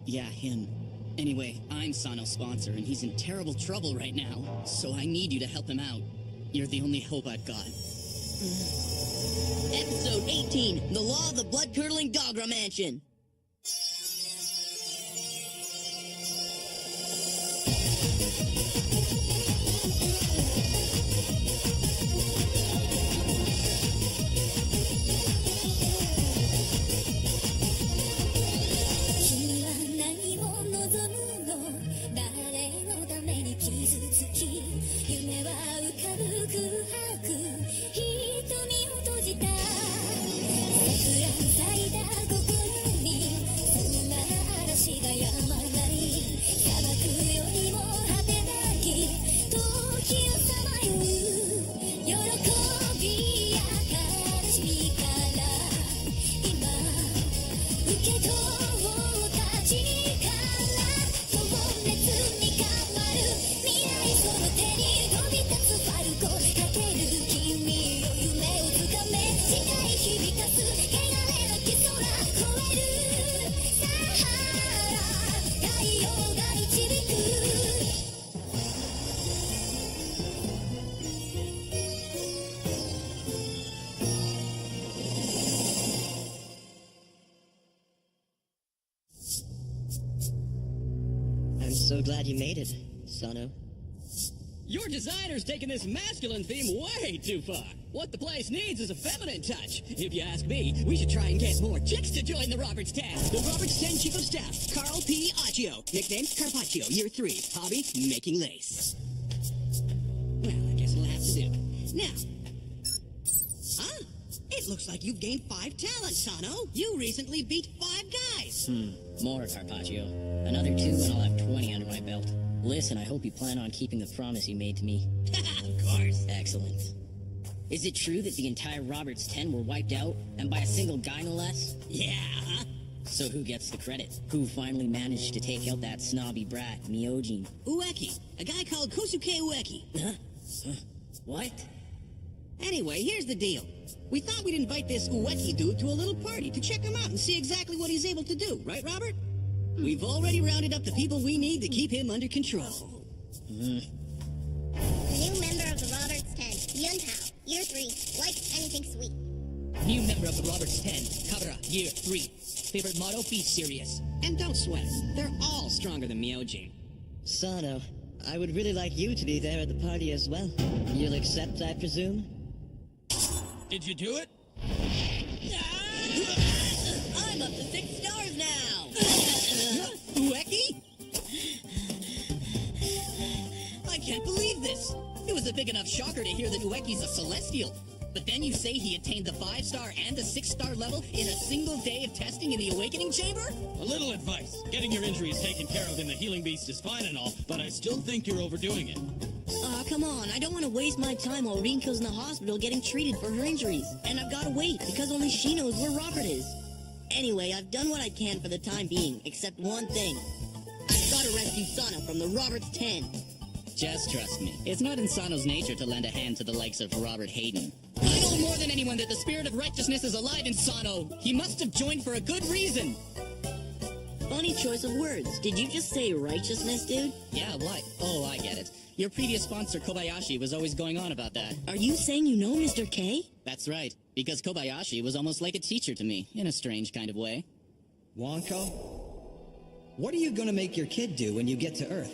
Yeah, him. Anyway, I'm Sano's sponsor, and he's in terrible trouble right now, so I need you to help him out. You're the only hope I've got. Episode 18, The Law of the Blood-Curdling Dogra Mansion. So glad you made it, Sano. Your designer's taken this masculine theme way too far. What the place needs is a feminine touch. If you ask me, we should try and get more chicks to join the Roberts 10. The Roberts 10 Chief of Staff, Carl P. Accio. Nickname, Carpaccio. Year 3. Hobby, making lace. Well, I guess we'll have to do. Now. It looks like you've gained 5 talents, Sano. You recently beat 5 guys. More, Carpaccio. Another 2 and I'll have 20 under my belt. Listen, I hope you plan on keeping the promise you made to me. Of course. Excellent. Is it true that the entire Roberts 10 were wiped out, and by a single guy no less? Yeah. So who gets the credit? Who finally managed to take out that snobby brat, Myojin? Ueki. A guy called Kosuke Ueki. What? Anyway, here's the deal. We thought we'd invite this Ueki dude to a little party to check him out and see exactly what he's able to do. Right, Robert? We've already rounded up the people we need to keep him under control. New member of the Roberts 10, Yuntao, Year 3, likes anything sweet. New member of the Roberts 10, Kabara, Year 3. Favorite motto, be serious. And don't sweat it. They're all stronger than Myojin. Sano, I would really like you to be there at the party as well. You'll accept, I presume? Did you do it? I'm up to 6 stars now! Ueki? I can't believe this. It was a big enough shocker to hear that Ueki's a Celestial. But then you say he attained the 5-star and the 6-star level in a single day of testing in the Awakening Chamber? A little advice. Getting your injuries taken care of in the Healing Beast is fine and all, but I still think you're overdoing it. Aw, come on. I don't want to waste my time while Rinko's in the hospital getting treated for her injuries. And I've got to wait, because only she knows where Robert is. Anyway, I've done what I can for the time being, except one thing. I've got to rescue Sano from the Roberts 10. Just trust me. It's not in Sano's nature to lend a hand to the likes of Robert Hayden. I know more than anyone that the spirit of righteousness is alive in Sano. He must have joined for a good reason. Funny choice of words. Did you just say righteousness, dude? Yeah, what? Oh, I get it. Your previous sponsor, Kobayashi, was always going on about that. Are you saying you know Mr. K? That's right, because Kobayashi was almost like a teacher to me, in a strange kind of way. Wonko? What are you gonna make your kid do when you get to Earth?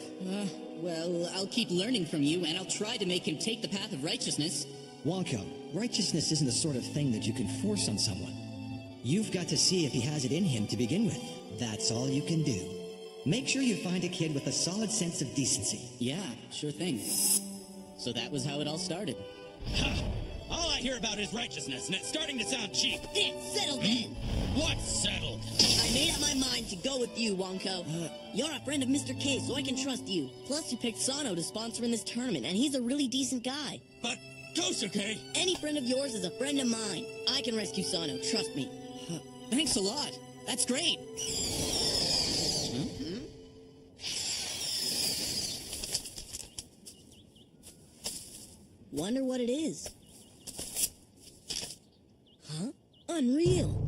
Well, I'll keep learning from you, and I'll try to make him take the path of righteousness. Wonko, righteousness isn't the sort of thing that you can force on someone. You've got to see if he has it in him to begin with. That's all you can do. Make sure you find a kid with a solid sense of decency. Yeah, sure thing. So that was how it all started. Ha! All I hear about is righteousness, and it's starting to sound cheap. It's settled then. What's settled? I made up my mind to go with you, Wonko. You're a friend of Mr. K, so I can trust you. Plus, you picked Sano to sponsor in this tournament, and he's a really decent guy. But, Kosuke! Any friend of yours is a friend of mine. I can rescue Sano, trust me. Thanks a lot. That's great. Wonder what it is. Huh? Unreal.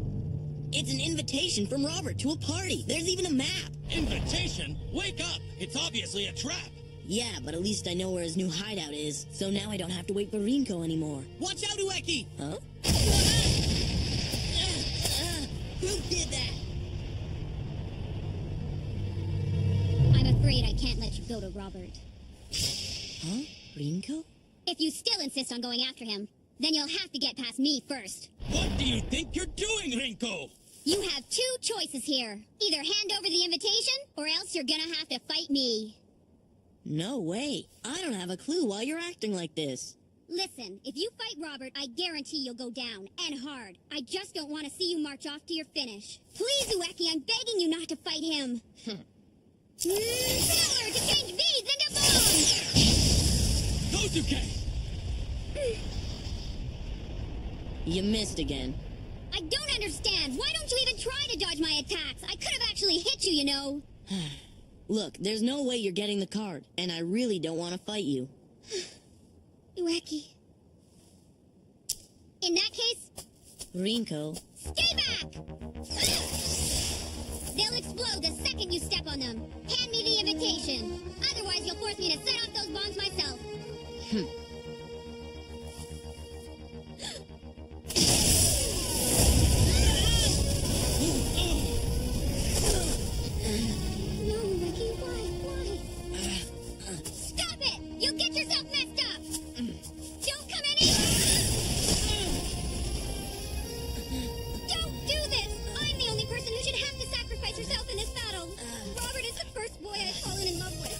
It's an invitation from Robert to a party. There's even a map. Invitation? Wake up! It's obviously a trap! Yeah, but at least I know where his new hideout is, so now I don't have to wait for Rinko anymore. Watch out, Ueki! Huh? Who did that? I'm afraid I can't let you go to Robert. Huh? Rinko? If you still insist on going after him, then you'll have to get past me first. What do you think you're doing, Rinko? You have two choices here. Either hand over the invitation, or else you're gonna have to fight me. No way. I don't have a clue why you're acting like this. Listen, if you fight Robert, I guarantee you'll go down, and hard. I just don't want to see you march off to your finish. Please, Ueki, I'm begging you not to fight him. Power to change beads into bombs! Kosuke! You missed again. I don't understand. Why don't you even try to dodge my attacks? I could have actually hit you, you know. Look, there's no way you're getting the card, and I really don't want to fight you. Ueki. In that case, Rinko. stay back! They'll explode the second you step on them. Hand me the invitation. Otherwise, you'll force me to set off those bombs myself. No, Ueki, why? Stop it! You'll get yourself messed up! Don't come in here! Don't do this! I'm the only person who should have to sacrifice herself in this battle. Robert is the first boy I've fallen in love with.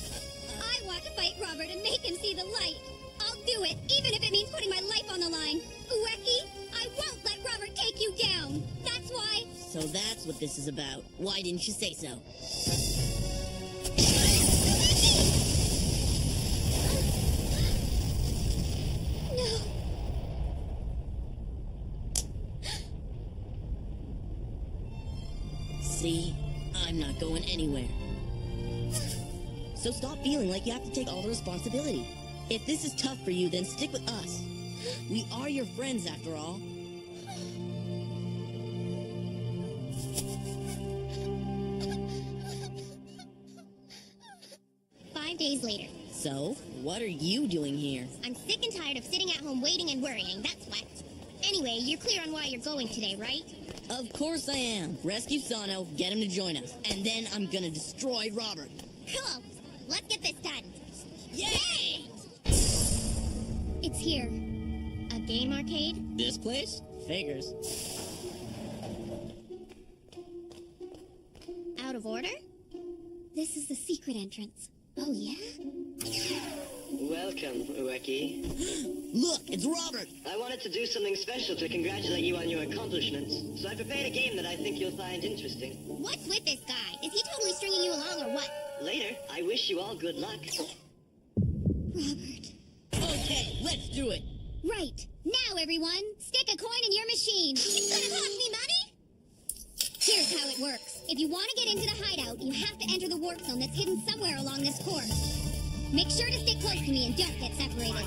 I want to fight Robert and make him see the light. I'll do it, even if it means putting my life on the line. Ueki, I won't let Robert take you down. That's why... So that's what this is about. Why didn't you say so? No. See? I'm not going anywhere. So stop feeling like you have to take all the responsibility. If this is tough for you, then stick with us. We are your friends, after all. 5 days later. So, what are you doing here? I'm sick and tired of sitting at home waiting and worrying, that's what. Anyway, you're clear on why you're going today, right? Of course I am. Rescue Sano, get him to join us, and then I'm gonna destroy Robert. Cool. Let's get this done. Yay! It's here. A game arcade? This place? Figures. Out of order? This is the secret entrance. Oh, yeah? Welcome, Ueki. Look, it's Robert! I wanted to do something special to congratulate you on your accomplishments, so I prepared a game that I think you'll find interesting. What's with this guy? Is he totally stringing you along or what? Later, I wish you all good luck. Robert. Okay, let's do it! Right. Now, everyone, stick a coin in your machine. It's gonna cost me money? Here's how it works. If you want to get into the hideout, you have to enter the warp zone that's hidden somewhere along this course. Make sure to stick close to me and don't get separated.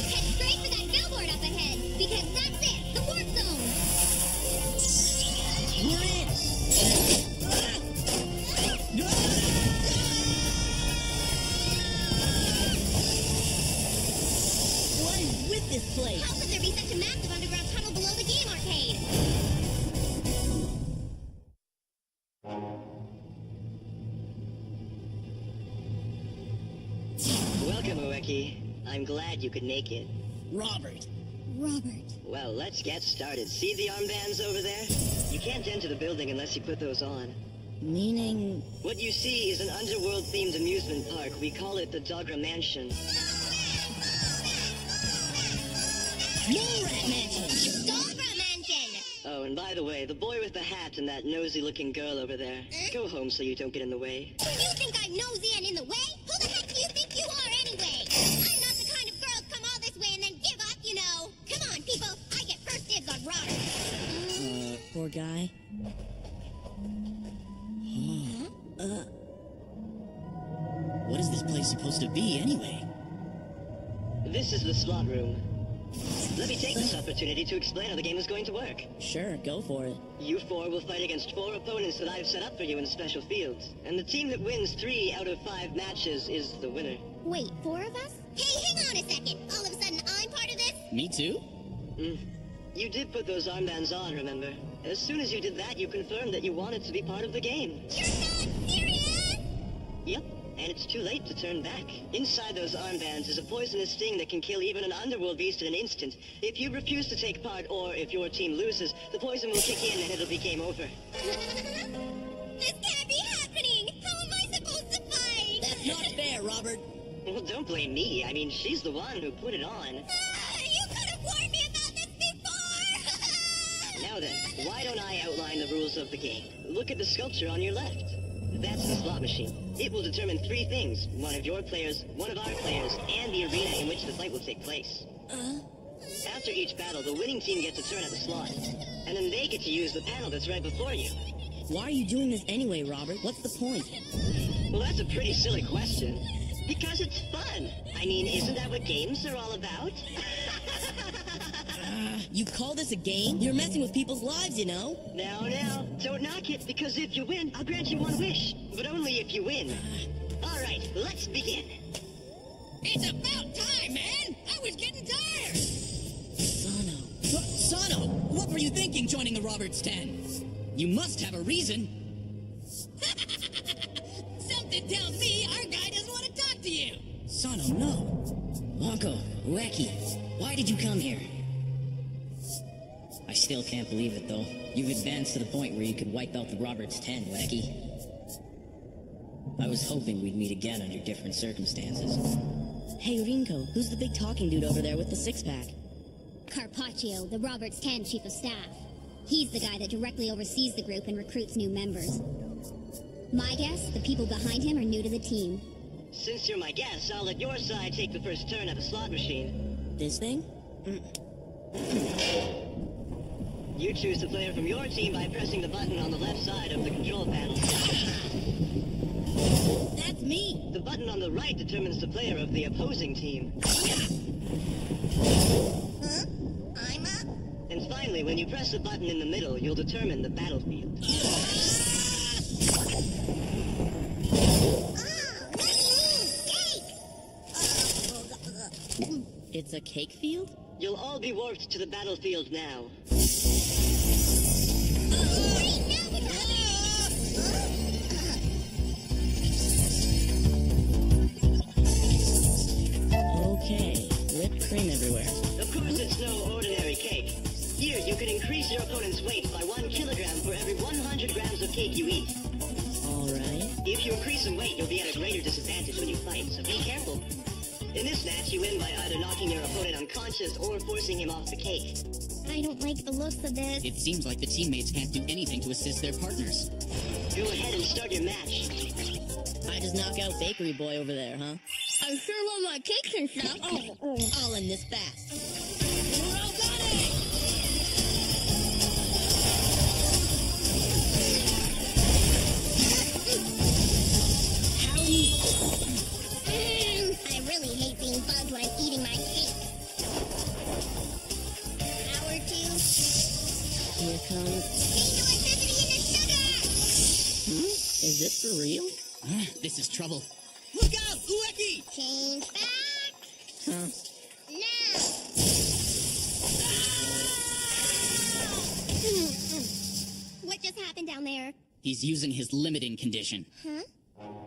Head straight for that billboard up ahead, because that's it, the warp zone. We're in! What is with this place? How could there be such a massive underground tunnel below the game arcade? Welcome, Ueki. I'm glad you could make it. Robert. Robert. Well, let's get started. See the armbands over there? You can't enter the building unless you put those on. Meaning... What you see is an underworld-themed amusement park. We call it the Dogra Mansion. Mole Rat Mansion! Dogra Mansion! Oh, and by the way, the boy with the hat and that nosy-looking girl over there. Go home so you don't get in the way. You think I'm nosy and in the way? Who the heck do you think you are anyway? I'm not the kind of girl come all this way and then give up, you know. Come on, people. I get first dibs on Robert. Poor guy. What is this place supposed to be, anyway? This is the slot room. Let me take this opportunity to explain how the game is going to work. Sure, go for it. You four will fight against 4 opponents that I've set up for you in special fields. And the team that wins 3 out of 5 matches is the winner. Wait, 4 of us? Hey, hang on a second. All of a sudden, I'm part of this? Me too? You did put those armbands on, remember? As soon as you did that, you confirmed that you wanted to be part of the game. You're not serious? Yep, and it's too late to turn back. Inside those armbands is a poisonous sting that can kill even an underworld beast in an instant. If you refuse to take part, or if your team loses, the poison will kick in and it'll be game over. This can't be happening! How am I supposed to fight? That's not fair, Robert. Well, don't blame me. I mean, she's the one who put it on. You could have warned me about this before! Now then, why don't I outline the rules of the game? Look at the sculpture on your left. That's the slot machine. It will determine 3 things. One of your players, one of our players, and the arena in which the fight will take place. After each battle, the winning team gets a turn at the slot. And then they get to use the panel that's right before you. Why are you doing this anyway, Robert? What's the point? Well, that's a pretty silly question. Because it's fun. I mean, isn't that what games are all about? You call this a game? You're messing with people's lives, you know? Now, don't knock it, because if you win, I'll grant you 1 wish. But only if you win. All right, let's begin. It's about time, man! I was getting tired! Sano, What were you thinking joining the Roberts 10? You must have a reason. Something tells me our guy doesn't want to talk to you. Sano, no. Wonko, Ueki, why did you come here? I still can't believe it, though. You've advanced to the point where you could wipe out the Roberts 10, Ueki. I was hoping we'd meet again under different circumstances. Hey, Rinko, who's the big talking dude over there with the 6-pack? Carpaccio, the Roberts 10 Chief of Staff. He's the guy that directly oversees the group and recruits new members. My guess, the people behind him are new to the team. Since you're my guest, I'll let your side take the first turn at the slot machine. This thing? You choose the player from your team by pressing the button on the left side of the control panel. That's me! The button on the right determines the player of the opposing team. Huh? I'm up? And finally, when you press the button in the middle, you'll determine the battlefield. It's a cake field? You'll all be warped to the battlefield now. Okay, whipped cream everywhere. Of course, it's no ordinary cake. Here, you can increase your opponent's weight by 1 kilogram for every 100 grams of cake you eat. Alright. If you increase in weight, you'll be at a greater disadvantage when you fight, so be careful. In this match, you win by either knocking your opponent unconscious or forcing him off the cake. I don't like the looks of this. It seems like the teammates can't do anything to assist their partners. Go ahead and start your match. I just knock out Bakery Boy over there, huh? I sure love my cakes and stuff. I'll end this fast. Well done, eh? I really hate being bugged when I'm eating my cake. Hour 2. Here comes... Change electricity into sugar! Is this for real? This is trouble. Look out, Ueki! Change back! Huh. Now! What just happened down there? He's using his limiting condition. Huh?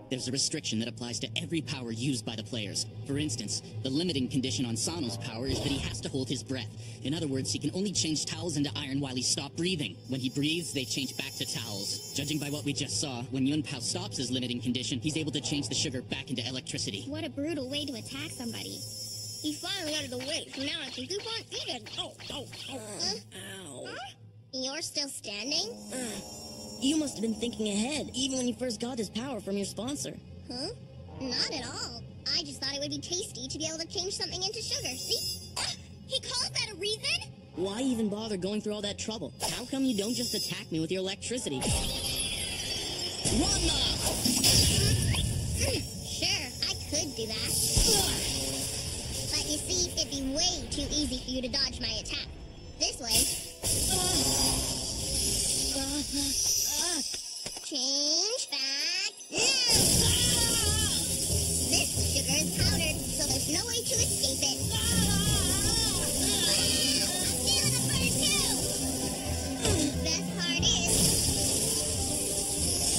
There's a restriction that applies to every power used by the players. For instance, the limiting condition on Sano's power is that he has to hold his breath. In other words, he can only change towels into iron while he stopped breathing. When he breathes, they change back to towels. Judging by what we just saw, when Yunpao stops his limiting condition, he's able to change the sugar back into electricity. What a brutal way to attack somebody. He's finally out of the way, so now I can keep on eating. Ow. Huh? You're still standing? You must have been thinking ahead, even when you first got this power from your sponsor. Huh? Not at all. I just thought it would be tasty to be able to change something into sugar, see? He calls that a reason? Why even bother going through all that trouble? How come you don't just attack me with your electricity? One Sure, I could do that. But You see, it'd be way too easy for you to dodge my attack. This way. Change back now! This sugar is powdered, so there's no way to escape it. I'm feeling the burn too! Best part is,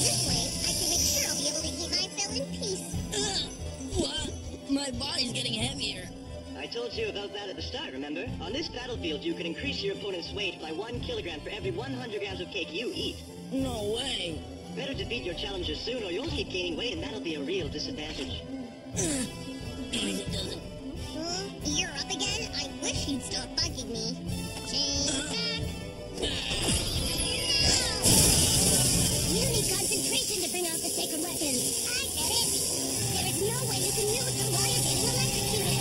this way I can make sure I'll be able to eat my fill in peace. What? My body's getting heavier. I told you about that at the start, remember? On this battlefield, you can increase your opponent's weight by 1 kilogram for every 100 grams of cake you eat. No way. Better defeat your challenger soon, or you'll keep gaining weight, and that'll be a real disadvantage. Maybe it doesn't. You're up again? I wish you'd stop bugging me. Change back. No! You need concentration to bring out the sacred weapons. I get it. There is no way you can use them while you're getting electrocuted.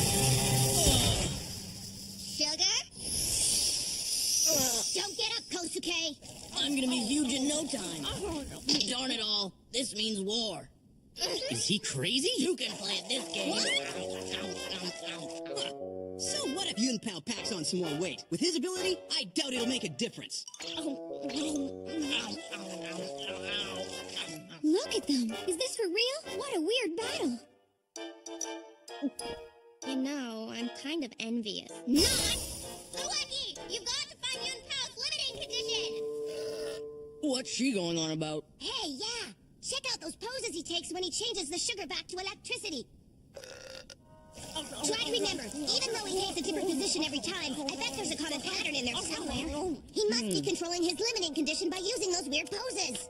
Sugar? Don't get up, Kosuke. I'm gonna be huge in no time. Darn it all. This means war. Is he crazy? You can play this game. So what if Yun Pao packs on some more weight? With his ability, I doubt it'll make a difference. Look at them. Is this for real? What a weird battle. You know, I'm kind of envious. Not! Ueki! You've got to find Yun Pao's limiting condition! What's she going on about? Hey, yeah! Check out those poses he takes when he changes the sugar back to electricity. Try to remember, even though he takes a different position every time, I bet there's a common pattern in there somewhere. He must be controlling his limiting condition by using those weird poses.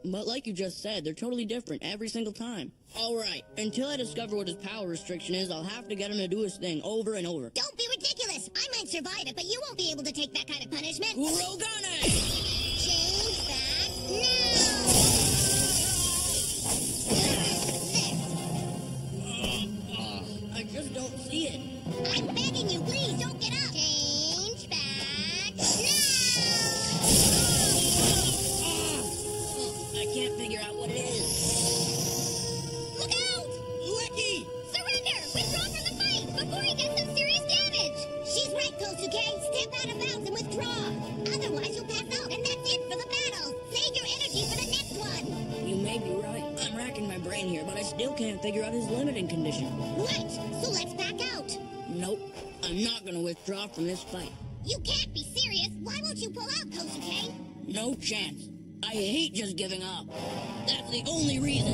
But like you just said, they're totally different every single time. Alright, until I discover what his power restriction is, I'll have to get him to do his thing over and over. Don't be ridiculous! I might survive it, but you won't be able to take that kind of punishment. Kurogane! Change back now! I just don't see it. I'm begging you, please don't get up! Change back now! I can't figure out what it is. Look out! Ueki! Surrender! Withdraw from the fight before he gets some serious damage! She's right, Kosuke! Step out of bounds and withdraw! Otherwise you'll pass out, and that's it for the battle! Save your energy for the next one! You may be right. I'm racking my brain here, but I still can't figure out his limiting condition. Right! So let's back out! Nope. I'm not gonna withdraw from this fight. You can't be serious! Why won't you pull out, Kosuke? No chance. I hate just giving up. That's the only reason.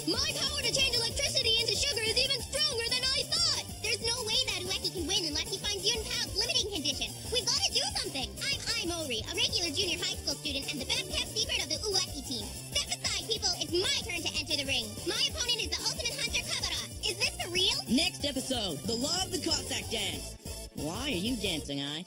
My power to change electricity into sugar is even stronger than I thought! There's no way that Ueki can win unless he finds Yun Pao's limiting condition. We've got to do something! I'm Ori, a regular junior high school student and the best-kept secret of the Ueki team. Step aside, people! It's my turn to enter the ring. My opponent is the ultimate hunter, Kabara. Is this for real? Next episode, The Law of the Cossack Dance. Why are you dancing, I?